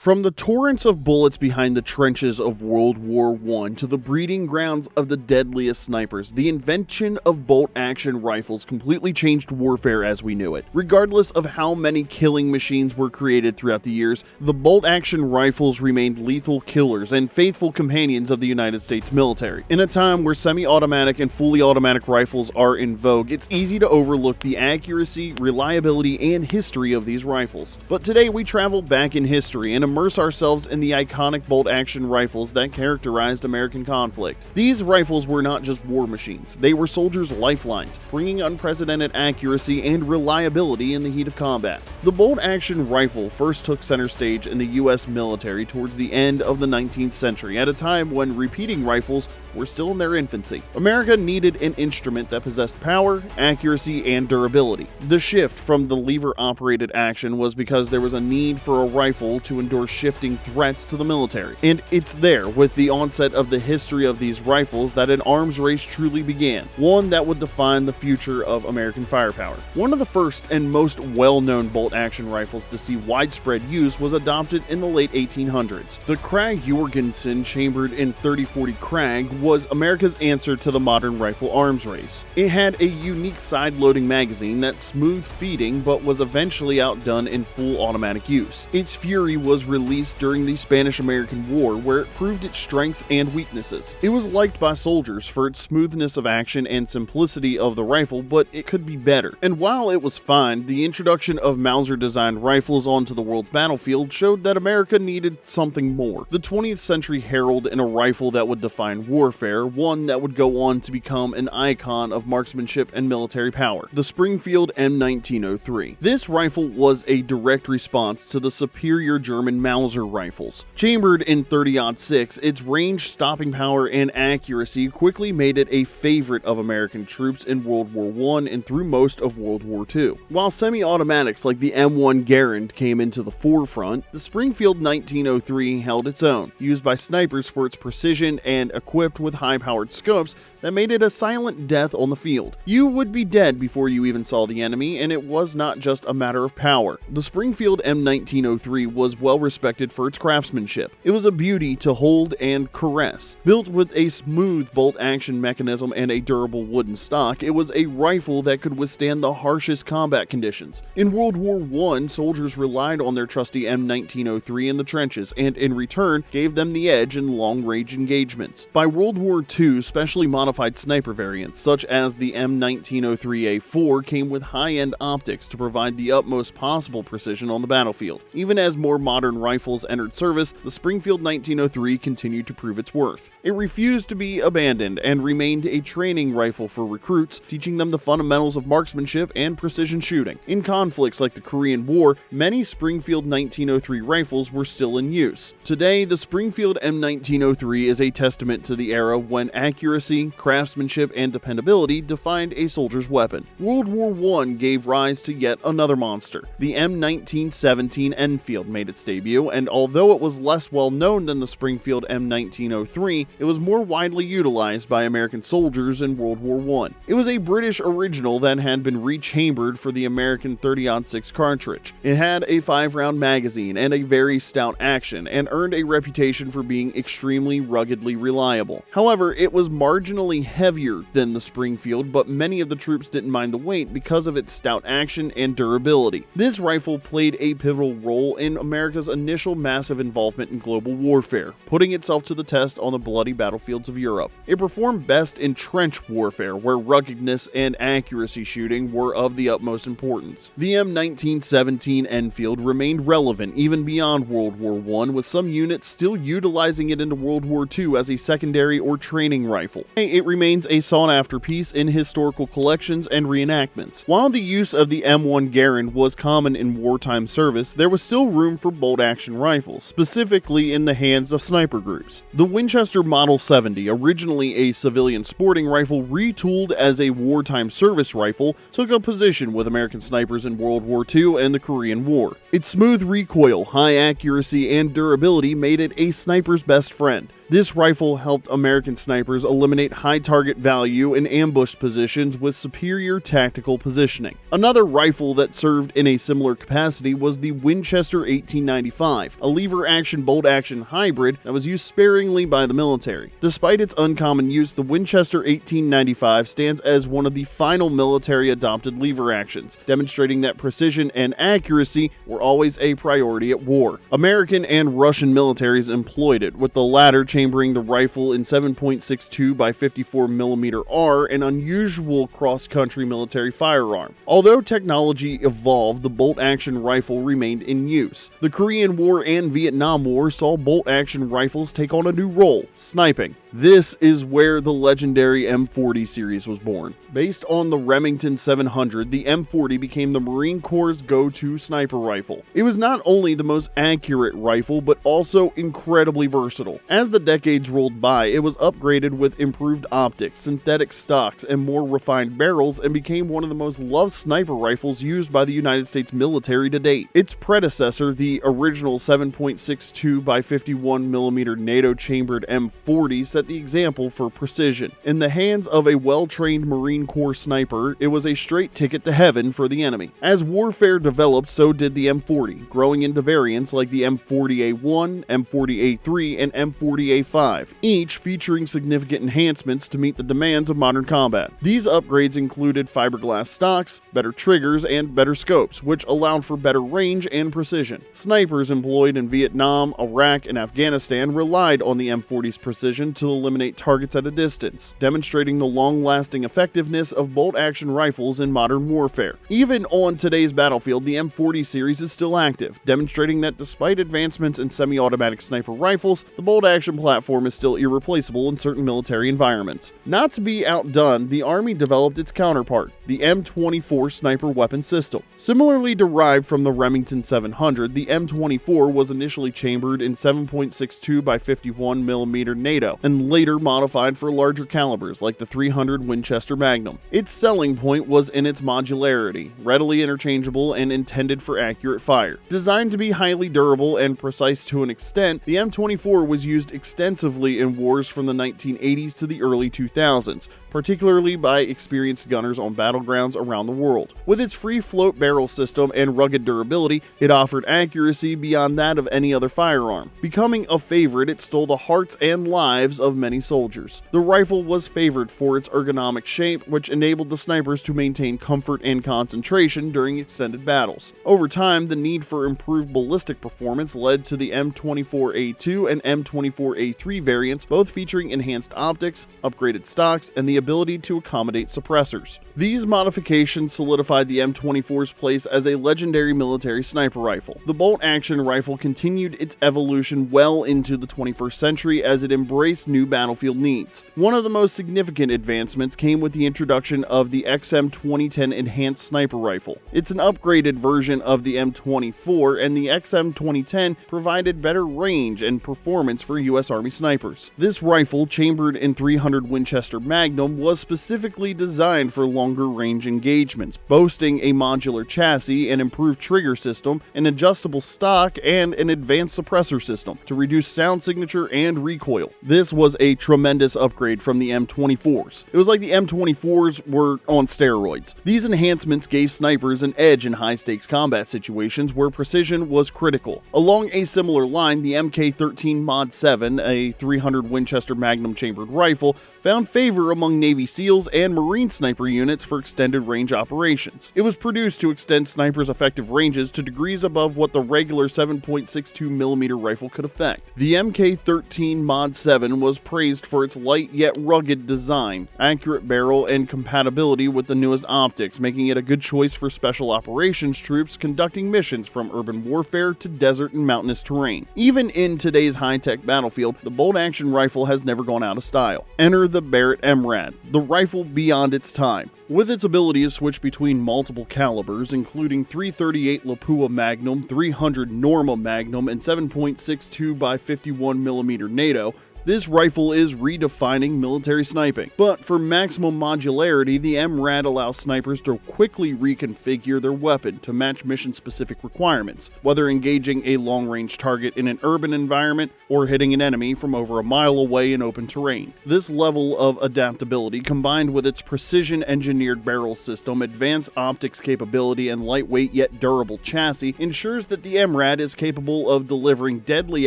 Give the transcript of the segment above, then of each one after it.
From the torrents of bullets behind the trenches of World War I to the breeding grounds of the deadliest snipers, the invention of bolt-action rifles completely changed warfare as we knew it. Regardless of how many killing machines were created throughout the years, the bolt-action rifles remained lethal killers and faithful companions of the United States military. In a time where semi-automatic and fully automatic rifles are in vogue, it's easy to overlook the accuracy, reliability, and history of these rifles. But today we travel back in history and immerse ourselves in the iconic bolt-action rifles that characterized American conflict. These rifles were not just war machines, they were soldiers' lifelines, bringing unprecedented accuracy and reliability in the heat of combat. The bolt-action rifle first took center stage in the US military towards the end of the 19th century, at a time when repeating rifles were still in their infancy. America needed an instrument that possessed power, accuracy, and durability. The shift from the lever-operated action was because there was a need for a rifle to endure shifting threats to the military. And it's there, with the onset of the history of these rifles, that an arms race truly began, one that would define the future of American firepower. One of the first and most well-known bolt-action rifles to see widespread use was adopted in the late 1800s. The Krag-Jorgensen chambered in 30-40 Krag was America's answer to the modern rifle arms race. It had a unique side-loading magazine that smoothed feeding but was eventually outdone in full automatic use. Its fury was released during the Spanish-American War, where it proved its strengths and weaknesses. It was liked by soldiers for its smoothness of action and simplicity of the rifle, but it could be better. And while it was fine, the introduction of Mauser-designed rifles onto the world's battlefield showed that America needed something more. The 20th century heralded in a rifle that would define warfare, one that would go on to become an icon of marksmanship and military power: the Springfield M1903. This rifle was a direct response to the superior German Mauser rifles. Chambered in 30-06, its range, stopping power, and accuracy quickly made it a favorite of American troops in World War I and through most of World War II. While semi-automatics like the M1 Garand came into the forefront, the Springfield 1903 held its own, used by snipers for its precision and equipped with high-powered scopes that made it a silent death on the field. You would be dead before you even saw the enemy, and it was not just a matter of power. The Springfield M1903 was well respected for its craftsmanship. It was a beauty to hold and caress. Built with a smooth bolt-action mechanism and a durable wooden stock, it was a rifle that could withstand the harshest combat conditions. In World War I, soldiers relied on their trusty M1903 in the trenches, and in return gave them the edge in long-range engagements. By World War II, specially modified sniper variants, such as the M1903A4, came with high-end optics to provide the utmost possible precision on the battlefield. Even as more modern rifles entered service, the Springfield 1903 continued to prove its worth. It refused to be abandoned and remained a training rifle for recruits, teaching them the fundamentals of marksmanship and precision shooting. In conflicts like the Korean War, many Springfield 1903 rifles were still in use. Today, the Springfield M1903 is a testament to the era when accuracy, craftsmanship, and dependability defined a soldier's weapon. World War I gave rise to yet another monster. The M1917 Enfield made its debut, and although it was less well known than the Springfield M1903, it was more widely utilized by American soldiers in World War I. It was a British original that had been rechambered for the American 30-06 cartridge. It had a 5-round magazine and a very stout action, and earned a reputation for being extremely ruggedly reliable. However, it was marginally heavier than the Springfield, but many of the troops didn't mind the weight because of its stout action and durability. This rifle played a pivotal role in America's initial massive involvement in global warfare, putting itself to the test on the bloody battlefields of Europe. It performed best in trench warfare, where ruggedness and accuracy shooting were of the utmost importance. The M1917 Enfield remained relevant even beyond World War I, with some units still utilizing it into World War II as a secondary or training rifle. It remains a sought-after piece in historical collections and reenactments. While the use of the M1 Garand was common in wartime service, there was still room for bolt-action rifles, specifically in the hands of sniper groups. The Winchester Model 70, originally a civilian sporting rifle retooled as a wartime service rifle, took a position with American snipers in World War II and the Korean War. Its smooth recoil, high accuracy, and durability made it a sniper's best friend. This rifle helped American snipers eliminate high target value in ambush positions with superior tactical positioning. Another rifle that served in a similar capacity was the Winchester 1895, a lever-action bolt-action hybrid that was used sparingly by the military. Despite its uncommon use, the Winchester 1895 stands as one of the final military-adopted lever actions, demonstrating that precision and accuracy were always a priority at war. American and Russian militaries employed it, with the latter chambering the rifle in 7.62 by 54mm R, an unusual cross-country military firearm. Although technology evolved, the bolt-action rifle remained in use. The Korean War and Vietnam War saw bolt-action rifles take on a new role: sniping. This is where the legendary M40 series was born. Based on the Remington 700, the M40 became the Marine Corps' go-to sniper rifle. It was not only the most accurate rifle, but also incredibly versatile. As the decades rolled by, it was upgraded with improved optics, synthetic stocks, and more refined barrels, and became one of the most loved sniper rifles used by the United States military to date. Its predecessor, the original 7.62 by 51mm NATO-chambered M40, set the example for precision. In the hands of a well-trained Marine Corps sniper, it was a straight ticket to heaven for the enemy. As warfare developed, so did the M40, growing into variants like the M40A1, M40A3, and M40A5, each featuring significant enhancements to meet the demands of modern combat. These upgrades included fiberglass stocks, better triggers, and better scopes, which allowed for better range and precision. Snipers employed in Vietnam, Iraq, and Afghanistan relied on the M40's precision to eliminate targets at a distance, demonstrating the long-lasting effectiveness of bolt-action rifles in modern warfare. Even on today's battlefield, the M40 series is still active, demonstrating that despite advancements in semi-automatic sniper rifles, the bolt-action platform is still irreplaceable in certain military environments. Not to be outdone, the Army developed its counterpart, the M24 sniper weapon system. Similarly derived from the Remington 700, the M24 was initially chambered in 7.62 by 51mm NATO, and later modified for larger calibers like the 300 Winchester Magnum. Its selling point was in its modularity, readily interchangeable and intended for accurate fire. Designed to be highly durable and precise to an extent, the M24 was used extensively in wars from the 1980s to the early 2000s, particularly by experienced gunners on battlegrounds around the world. With its free float barrel system and rugged durability, it offered accuracy beyond that of any other firearm. Becoming a favorite, it stole the hearts and lives of many soldiers. The rifle was favored for its ergonomic shape, which enabled the snipers to maintain comfort and concentration during extended battles. Over time, the need for improved ballistic performance led to the M24A2 and M24A3 variants, both featuring enhanced optics, upgraded stocks, and the ability to accommodate suppressors. These modifications solidified the M24's place as a legendary military sniper rifle. The bolt-action rifle continued its evolution well into the 21st century as it embraced new battlefield needs. One of the most significant advancements came with the introduction of the XM2010 Enhanced Sniper Rifle. It's an upgraded version of the M24, and the XM2010 provided better range and performance for U.S. Army snipers. This rifle, chambered in 300 Winchester Magnum, was specifically designed for longer range engagements, boasting a modular chassis, an improved trigger system, an adjustable stock, and an advanced suppressor system to reduce sound signature and recoil. This was a tremendous upgrade from the M24s. It was like the M24s were on steroids. These enhancements gave snipers an edge in high-stakes combat situations where precision was critical. Along a similar line, the Mk13 Mod 7, a 300 Winchester Magnum chambered rifle, found favor among Navy SEALs and Marine sniper units for extended range operations. It was produced to extend snipers' effective ranges to degrees above what the regular 7.62mm rifle could affect. The Mk13 Mod 7 was praised for its light yet rugged design, accurate barrel, and compatibility with the newest optics, making it a good choice for special operations troops conducting missions from urban warfare to desert and mountainous terrain. Even in today's high-tech battlefield, the bolt-action rifle has never gone out of style. Enter the Barrett MRAD, the rifle beyond its time. With its ability to switch between multiple calibers, including 338 Lapua Magnum, 300 Norma Magnum, and 7.62 by 51mm NATO, This rifle is redefining military sniping. But for maximum modularity, the MRAD allows snipers to quickly reconfigure their weapon to match mission-specific requirements, whether engaging a long-range target in an urban environment or hitting an enemy from over a mile away in open terrain. This level of adaptability, combined with its precision-engineered barrel system, advanced optics capability, and lightweight yet durable chassis, ensures that the MRAD is capable of delivering deadly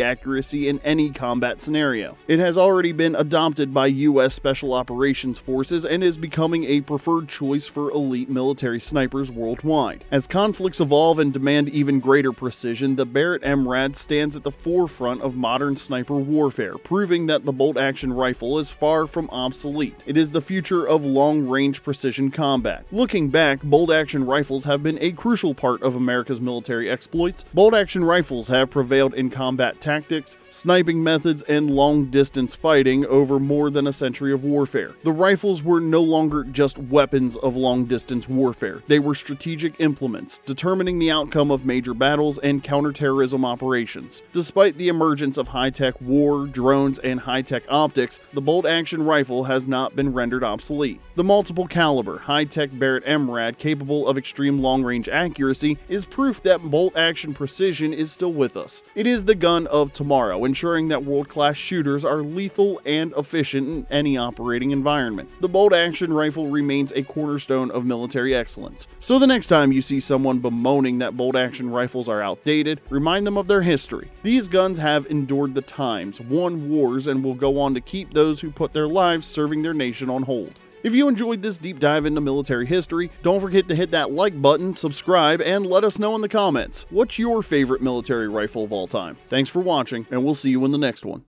accuracy in any combat scenario. It has already been adopted by U.S. Special Operations Forces and is becoming a preferred choice for elite military snipers worldwide. As conflicts evolve and demand even greater precision, the Barrett MRAD stands at the forefront of modern sniper warfare, proving that the bolt-action rifle is far from obsolete. It is the future of long-range precision combat. Looking back, bolt-action rifles have been a crucial part of America's military exploits. Bolt-action rifles have prevailed in combat tactics, sniping methods, and long-distance fighting over more than a century of warfare. The rifles were no longer just weapons of long-distance warfare. They were strategic implements, determining the outcome of major battles and counterterrorism operations. Despite the emergence of high-tech war, drones, and high-tech optics, the bolt-action rifle has not been rendered obsolete. The multiple-caliber, high-tech Barrett MRAD capable of extreme long-range accuracy is proof that bolt-action precision is still with us. It is the gun of tomorrow, ensuring that world-class shooters are lethal and efficient in any operating environment. The bolt-action rifle remains a cornerstone of military excellence. So the next time you see someone bemoaning that bolt-action rifles are outdated, remind them of their history. These guns have endured the times, won wars, and will go on to keep those who put their lives serving their nation on hold. If you enjoyed this deep dive into military history, don't forget to hit that like button, subscribe, and let us know in the comments. What's your favorite military rifle of all time? Thanks for watching, and we'll see you in the next one.